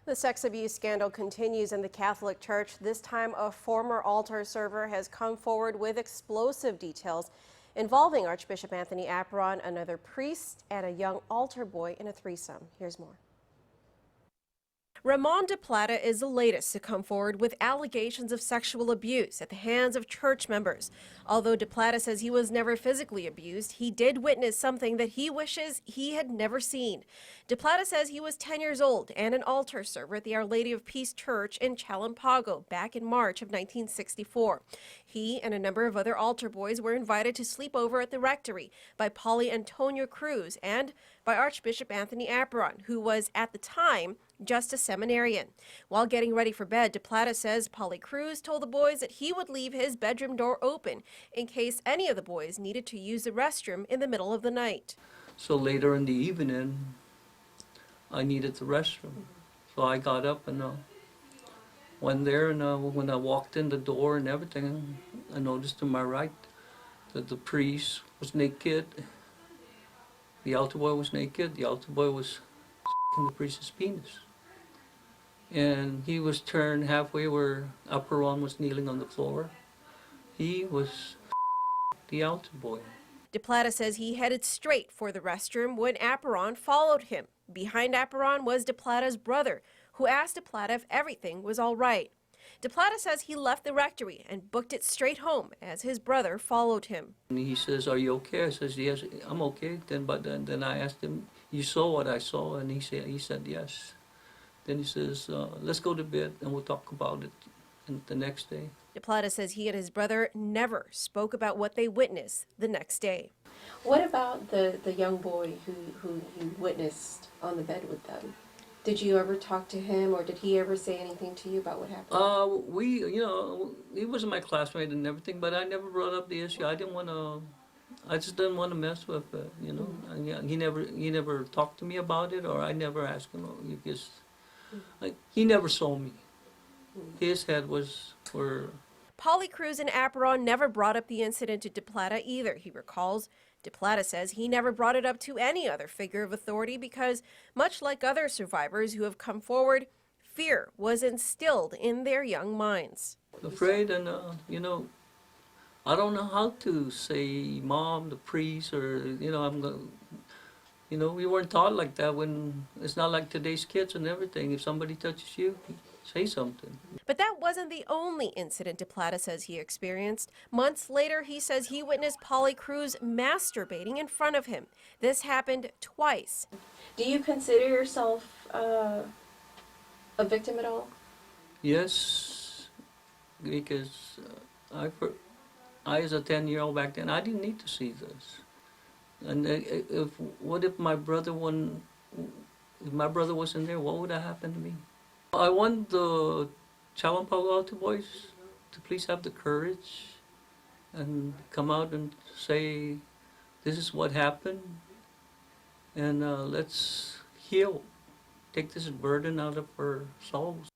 The sex abuse scandal continues in the Catholic Church. This time, a former altar server has come forward with explosive details involving Archbishop Anthony Apuron, another priest, and a young altar boy in a threesome. Here's more. Ramon de Plata is the latest to come forward with allegations of sexual abuse at the hands of church members. Although de Plata says he was never physically abused, he did witness something that he wishes he had never seen. De Plata says he was 10 years old and an altar server at the Our Lady of Peace Church in Chalampago back in March of 1964. He and a number of other altar boys were invited to sleep over at the rectory by Polly Antonio Cruz and by Archbishop Anthony Apuron, who was at the time just a seminarian. While getting ready for bed, de Plata says Polly Cruz told the boys that he would leave his bedroom door open in case any of the boys needed to use the restroom in the middle of the night. So later in the evening, I needed the restroom. So I got up and went there, and when I walked in the door and everything, I noticed to my right that the priest was naked, the altar boy was naked, the altar boy was in the priest's penis. And he was turned halfway where Apuron was kneeling on the floor. He was the altar boy. De Plata says he headed straight for the restroom when Apuron followed him. Behind Apuron was de Plata's brother, who asked de Plata if everything was all right. De Plata says he left the rectory and booked it straight home as his brother followed him. And he says, "Are you okay?" I says, "Yes, I'm okay." Then I asked him, "You saw what I saw?" And he said yes. Then he says, "Let's go to bed and we'll talk about it the next day." De Plata says he and his brother never spoke about what they witnessed the next day. What about the young boy who you witnessed on the bed with them? Did you ever talk to him, or did he ever say anything to you about what happened? He was my classmate and everything, but I never brought up the issue. I just didn't want to mess with it, And yeah, he never talked to me about it, or I never asked him. He never saw me. His head was where. Polly Cruz and Apuron never brought up the incident to de Plata either, he recalls. De Plata says he never brought it up to any other figure of authority because, much like other survivors who have come forward, fear was instilled in their young minds. Afraid, and I don't know how to say mom, the priest, or we weren't taught like that. When it's not like today's kids and everything. If somebody touches you, say something. But that wasn't the only incident de Plata says he experienced. Months later, he says he witnessed Polly Cruz masturbating in front of him. This happened twice. Do you consider yourself a victim at all? Yes, because I as a 10-year-old back then, I didn't need to see this. And what if my brother wasn't there? What would have happened to me? I want the Chalampago altar boys to please have the courage and come out and say, "This is what happened, and let's heal. Take this burden out of our souls."